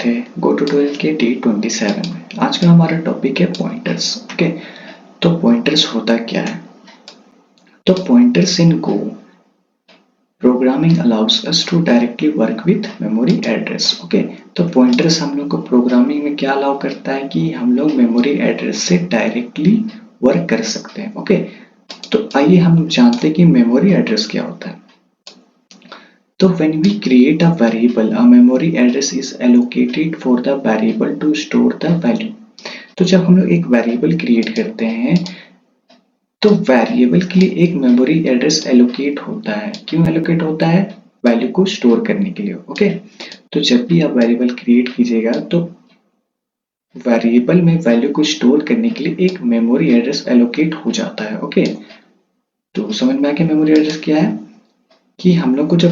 स्वागत है गो ट्यूटोरियल के डे 27 में। आज का हमारा टॉपिक है पॉइंटर्स। ओके, तो पॉइंटर्स होता क्या है? तो pointers in go programming allows us to directly work with memory address. Okay, तो पॉइंटर्स हम लोग को प्रोग्रामिंग में क्या अलाउ करता है कि हम लोग मेमोरी एड्रेस से डायरेक्टली वर्क कर सकते हैं। ओके, तो आइए हम जानते हैं कि मेमोरी एड्रेस क्या होता है। So when we create a variable, a memory address is allocated for the variable to store the value. तो जब हम लोग एक वेरिएबल क्रिएट करते हैं तो वेरिएबल के लिए एक मेमोरी एड्रेस एलोकेट होता है। क्यों एलोकेट होता है? वैल्यू को स्टोर करने के लिए। ओके, तो जब भी आप वेरिएबल क्रिएट कीजिएगा तो वेरिएबल में वैल्यू को स्टोर करने के लिए एक मेमोरी एड्रेस एलोकेट हो जाता है। ओके, तो समझ में आ गया मेमोरी एड्रेस क्या है कि हम लोग को जब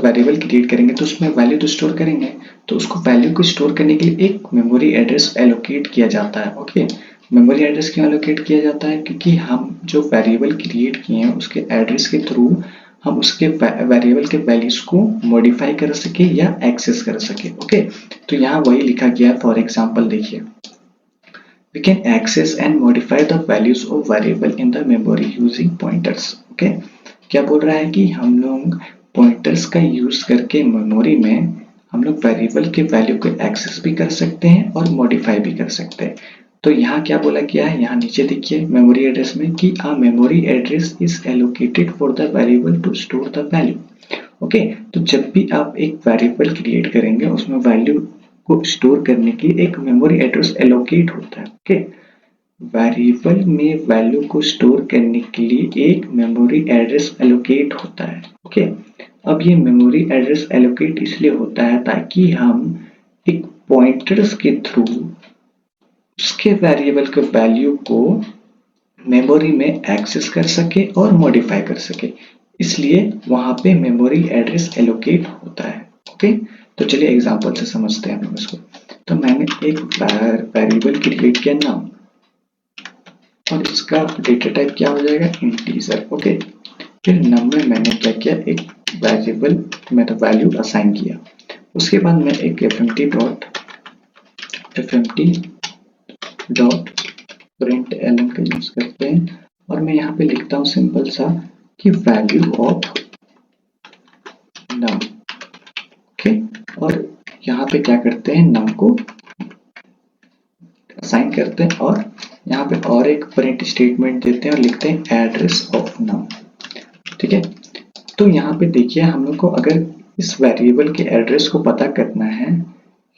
वेरिएबल क्रिएट करेंगे तो उसमें वैल्यू तो स्टोर करेंगे, तो उसको वैल्यू को स्टोर करने के लिए एक मेमोरी एड्रेस एलोकेट किया जाता है। ओके, मेमोरी एड्रेस क्यों एलोकेट किया जाता है? क्योंकि हम जो वेरिएबल क्रिएट किए हैं उसके एड्रेस के थ्रू हम उसके वेरिएबल के वैल्यूज को मॉडिफाई कर सके या एक्सेस कर सके। ओके, तो यहाँ वही लिखा गया है। फॉर एग्जाम्पल देखिए, we can access and modify the values of variable in the memory using pointers. Okay, क्या बोल रहा है कि हम लोग पॉइंटर्स का यूज करके मेमोरी में हम लोग वेरिएबल के वैल्यू को एक्सेस भी कर सकते हैं और मॉडिफाई भी कर सकते हैं। तो यहाँ क्या बोला गया है, यहाँ नीचे देखिए मेमोरी एड्रेस में कि a memory address is allocated for the variable to store the value. Okay, तो जब भी आप एक वेरिएबल क्रिएट करेंगे उसमें वैल्यू को स्टोर करने के लिए एक मेमोरी एड्रेस एलोकेट होता है। ओके, वेरिएबल में वैल्यू को स्टोर करने के लिए एक मेमोरी एड्रेस एलोकेट होता है। ओके, अब ये मेमोरी एड्रेस एलोकेट इसलिए होता है ताकि हम एक पॉइंटर्स के थ्रू उसके वेरिएबल के वैल्यू को मेमोरी में एक्सेस कर सके और मॉडिफाई कर सके, इसलिए वहां पे मेमोरी एड्रेस एलोकेट होता है। ओके, तो चलिए एग्जांपल से समझते हैं हम लोग इसको। तो मैंने एक वेरिएबल क्रिएट किया नाम और इसका डेटा टाइप क्या हो जाएगा? इंटीजर। ओके, फिर नम में मैंने क्या किया, एक वेरिएबल में तो वैल्यू असाइन किया। उसके बाद मैं एक fmt.println का यूज करते हैं और मैं यहाँ पे लिखता हूँ सिंपल सा कि वैल्यू ऑफ नम। ओके, और यहाँ पे क्या करते हैं, नम को असाइन करते हैं और यहाँ पे और एक प्रिंट स्टेटमेंट देते हैं और लिखते हैं एड्रेस ऑफ नम। ठीक है, तो यहाँ पे देखिए हम लोग को अगर इस वेरिएबल के एड्रेस को पता करना है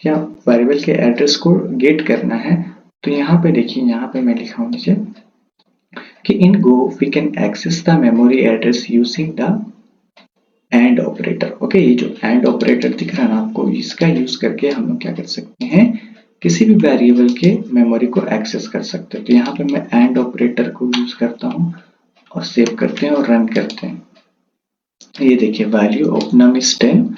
या वेरिएबल के एड्रेस को गेट करना है तो यहाँ पे देखिए, यहाँ पे मैं लिखा हूँ नीचे कि in Go we can access the memory address using the and operator. Okay, ये जो एंड ऑपरेटर दिख रहा है ना आपको, इसका यूज करके हम लोग क्या कर सकते हैं, किसी भी वेरिएबल के मेमोरी को एक्सेस कर सकते हैं। तो यहाँ पे मैं एंड ऑपरेटर को यूज करता हूँ और सेव करते हैं और रन करते हैं। ये देखिए value of num is 10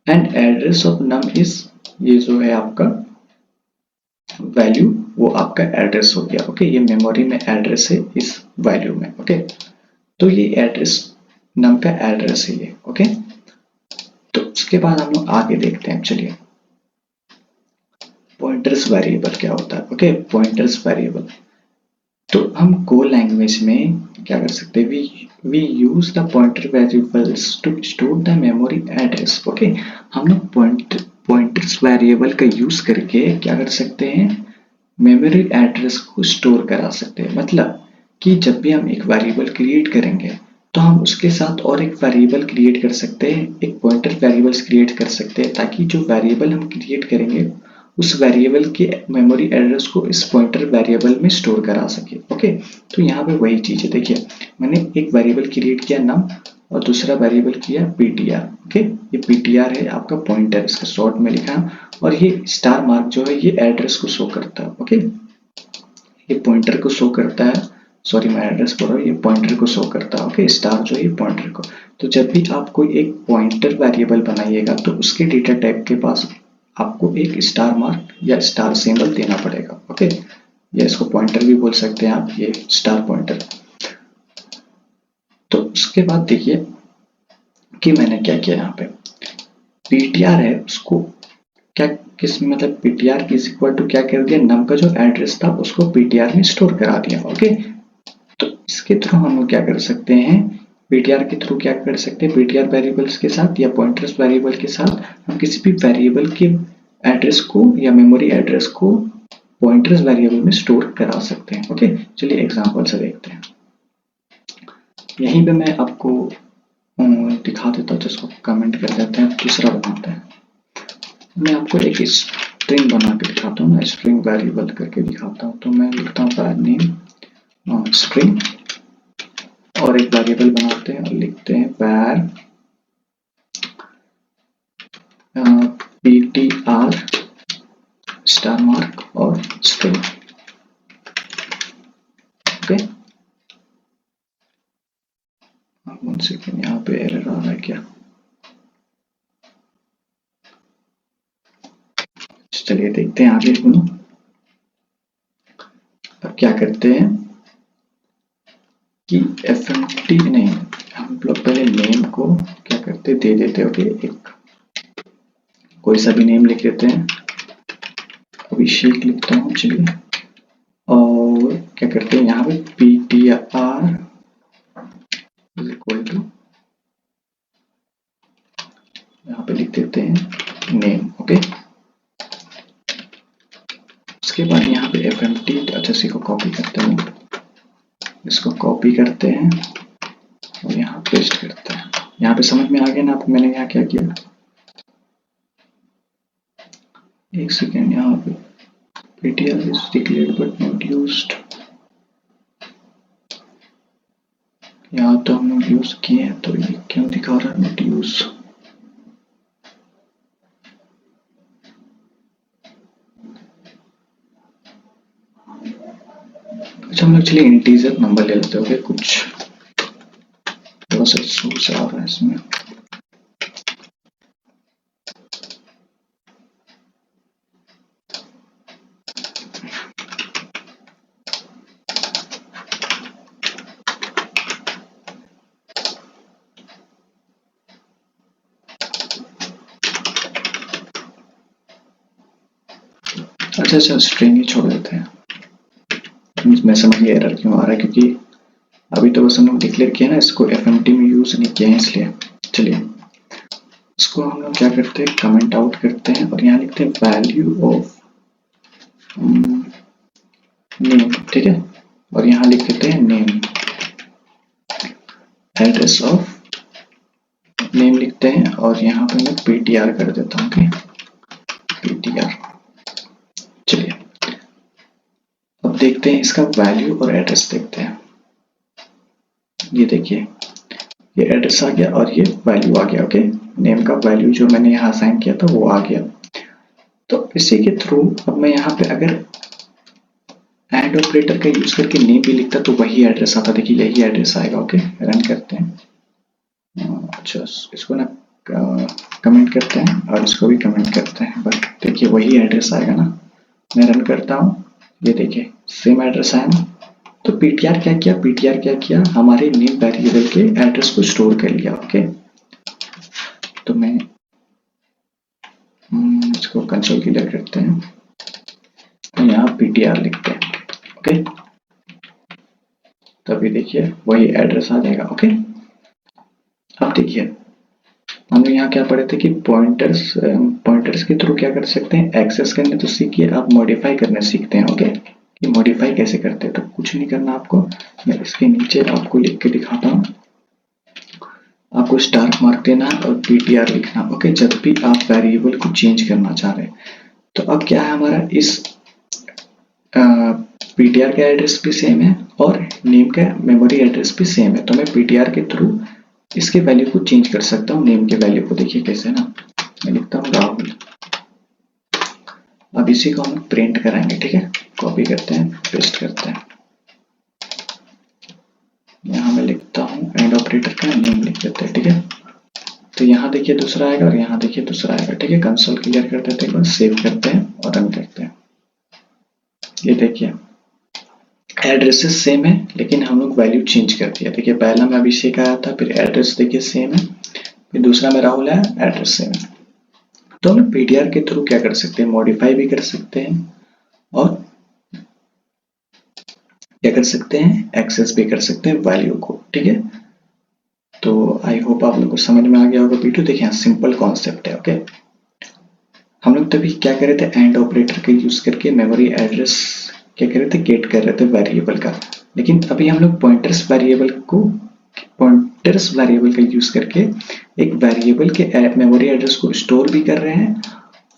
and address of num is, ये जो है आपका वैल्यू वो आपका एड्रेस हो गया। ओके, ये मेमोरी में एड्रेस है इस वैल्यू में। ओके, तो ये एड्रेस नम का एड्रेस है ये। ओके, तो उसके बाद हम लोग आगे देखते हैं। चलिए, पॉइंटर्स वेरिएबल क्या होता है? ओके, पॉइंटर्स वेरिएबल तो हम गो लैंग्वेज में क्या कर सकते हैं, we use the pointer variables to store the memory address. Okay, हम लोग पॉइंटर्स वेरिएबल का यूज करके क्या कर सकते हैं, मेमोरी एड्रेस को स्टोर करा सकते हैं। मतलब कि जब भी हम एक वेरिएबल क्रिएट करेंगे तो हम उसके साथ और एक वेरिएबल क्रिएट कर सकते हैं, एक पॉइंटर वेरिएबल्स क्रिएट कर सकते हैं ताकि जो वेरिएबल हम क्रिएट करेंगे उस वेरिएबल के मेमोरी एड्रेस को इस पॉइंटर वेरिएबल में स्टोर करा सके। ओके, तो यहाँ पे वही चीज है। देखिए मैंने एक वेरिएबल क्रिएट किया नाम और दूसरा वेरिएबल किया ptr। ओके, ये ptr है आपका पॉइंटर, इसका शॉर्ट में लिखा, और ये स्टार मार्क जो है ये एड्रेस को शो करता है। ओके, ये पॉइंटर को शो करता है, सॉरी मैं एड्रेस बोल रहा हूँ, ये पॉइंटर को शो करता है। ओके, स्टार जो है पॉइंटर को। तो जब भी आप कोई एक पॉइंटर वेरिएबल बनाइएगा तो उसके डेटा टाइप के पास आपको एक स्टार मार्क या स्टार सिंबल देना पड़ेगा। ओके, या इसको पॉइंटर भी बोल सकते हैं आप, ये स्टार पॉइंटर। तो उसके बाद देखिए कि मैंने क्या किया, यहाँ पे ptr है उसको क्या किस मतलब ptr इज इक्वल टू क्या कर दिया, num का जो एड्रेस था उसको ptr में स्टोर करा दिया। ओके, तो इसके थ्रू हम लोग क्या कर सकते हैं, ptr के थ्रू क्या कर सकते हैं, ptr वेरिएबल्स के साथ या पॉइंटर्स वेरिएबल के साथ हम किसी भी वेरिएबल के एड्रेस को या मेमोरी एड्रेस को पॉइंटर्स वेरिएबल में स्टोर करा सकते हैं। ओके, चलिए एग्जांपल से देखते हैं। यहीं पे मैं आपको दिखा देता हूँ, जिसको कमेंट कर देते हैं, दूसरा बनाते हैं। मैं आपको एक स्ट्रिंग बना के दिखाता हूँ, स्ट्रिंग वेरिएबल करके दिखाता हूँ। तो मैं लिखता हूँ var नेम स्ट्रिंग और एक वेरिएबल बनाते हैं और लिखते हैं var ptr स्टार मार्क और स्ट्रिंग। ओके, वन सेकेंड, यहाँ पे एरर आ रहा है क्या? चलिए देखते हैं आगे सुनो। अब क्या करते हैं कि fmt नहीं, हम लोग पहले नेम को क्या करते दे देते। ओके, एक कोई सा भी नेम लिख देते हैं, अभिषेक लिखता हूँ। चलिए, और क्या करते हैं यहाँ पे ptr इज इक्वल टू, यहाँ पे लिख देते हैं नेम। ओके, उसके बाद यहाँ पे fmt, अच्छा इसी को कॉपी करते हैं, इसको कॉपी करते हैं और यहाँ पेस्ट करते हैं। यहाँ पे समझ में आ गया ना आपको मैंने यहाँ क्या किया? एक सेकेंड, यहाँ पे ptr is declared but not used, यहाँ तो हम लोग यूज किए हैं, तो ये क्यों दिखा रहा है नॉट यूज? अच्छा, हम लोग चलिए इंटीजर नंबर ले लेते हैं। कुछ थोड़ा सा सोर्स आ रहा है इसमें। अच्छा, स्ट्रिंग ही छोड़ देते हैं। मैं समझ गया एरर क्यों आ रहा है, क्योंकि अभी तो बस हम लोग डिक्लेयर किया ना, इसको fmt में यूज नहीं किया है इसलिए। चलिए, इसको हम लोग क्या करते हैं, कमेंट आउट करते हैं और यहाँ लिखते हैं वैल्यू ऑफ नेम। ठीक है, और यहाँ लिख देते हैं नेम, एड्रेस ऑफ नेम लिखते हैं और यहाँ पे मैं ptr कर देता हूँ। ptr। चलिए, अब देखते हैं इसका वैल्यू और एड्रेस देखते हैं। ये देखिए, ये एड्रेस आ गया और ये वैल्यू आ गया। ओके, नेम का वैल्यू जो मैंने यहाँ असाइन किया था वो आ गया। तो इसी के थ्रू अब मैं यहाँ पे अगर एंड ऑपरेटर का यूज करके नेम भी लिखता तो वही एड्रेस आता। देखिए, यही एड्रेस आएगा। ओके, रन करते हैं। अच्छा, इसको ना कमेंट करते हैं और इसको भी कमेंट करते हैं, बट देखिए वही एड्रेस आएगा ना। मैं रन करता हूँ, ये देखिए सेम एड्रेस आया ना। तो ptr क्या किया, हमारे नेम वेरिएबल के एड्रेस को स्टोर कर लिया। ओके, तो मैं इसको कंसोल क्लियर करते हैं, तो यहाँ ptr लिखते हैं। ओके, तभी देखिए वही एड्रेस आ जाएगा। ओके, अब देखिए हमने यहाँ क्या पढ़े थे कि पॉइंटर्स के थ्रू क्या कर सकते हैं, एक्सेस करने तो सीखिए, आप मॉडिफाई करने सीखते हैं। ओके, कि मॉडिफाई कैसे करते हैं, तो कुछ नहीं करना आपको, मैं इसके नीचे आपको लिख के दिखाता हूँ। आपको स्टार मार्क देना और ptr लिखना। ओके, जब भी आप वेरिएबल को चेंज करना चाह रहे हैं। तो अब क्या है, हमारा इस ptr का एड्रेस भी सेम है और नेम का मेमोरी एड्रेस भी सेम है। तो मैं ptr के थ्रू इसके वैल्यू को चेंज कर सकता हूँ, नेम के वैल्यू को। देखिए कैसे ना, मैं लिखता हूँ राहुल। अब इसी को हम प्रिंट कराएंगे। ठीक है, कॉपी करते हैं, पेस्ट करते हैं, यहाँ मैं लिखता हूँ एंड ऑपरेटर का नेम लिख देते हैं। ठीक है, तो यहाँ देखिए दूसरा आएगा और यहाँ देखिए दूसरा आएगा। ठीक है, कंसोल क्लियर कर देते हैं, सेव करते हैं और रन करते हैं। ये देखिए एड्रेसेस सेम है, लेकिन हम लोग वैल्यू चेंज कर दिया। देखिए पहला में अभिषेक आया था, फिर एड्रेस देखिए सेम है, फिर दूसरा में राहुल आया, एड्रेस सेम है। तो हम लोग ptr के थ्रू क्या कर सकते हैं, मॉडिफाई भी कर सकते हैं और क्या कर सकते हैं, एक्सेस भी कर सकते हैं वैल्यू को। ठीक है, तो आई होप आप लोग को समझ में आ गया होगा वीडियो। देखिए सिंपल कॉन्सेप्ट है। ओके, हम लोग तभी क्या कर रहे थे, एंड ऑपरेटर का यूज करके मेमोरी एड्रेस क्या कर रहे थे, गेट कर रहे थे वेरिएबल का। लेकिन अभी हम लोग पॉइंटर्स वेरिएबल का यूज करके एक वेरिएबल के मेमोरी एड्रेस को स्टोर भी कर रहे हैं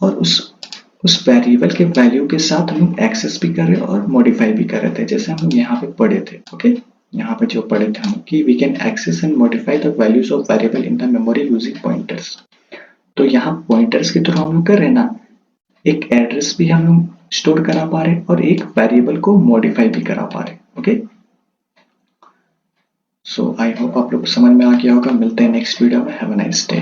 और उस वेरिएबल के वैल्यू के साथ हम लोग एक्सेस भी कर रहे हैं और मॉडिफाई भी कर रहे थे, जैसे हम लोग यहाँ पे पढ़े थे। ओके, यहाँ पे जो पढ़े थे हम कि we can access and modify the values of variable in the memory using pointers. तो यहाँ पॉइंटर्स के थ्रू हम लोग कर रहे हैं ना, एक एड्रेस भी हम लोग स्टोर करा पा रहे और एक वेरिएबल को मॉडिफाई भी करा पा रहे। ओके, सो आई होप आप लोग को समझ में आ गया होगा। मिलते हैं नेक्स्ट वीडियो में। Have a nice day.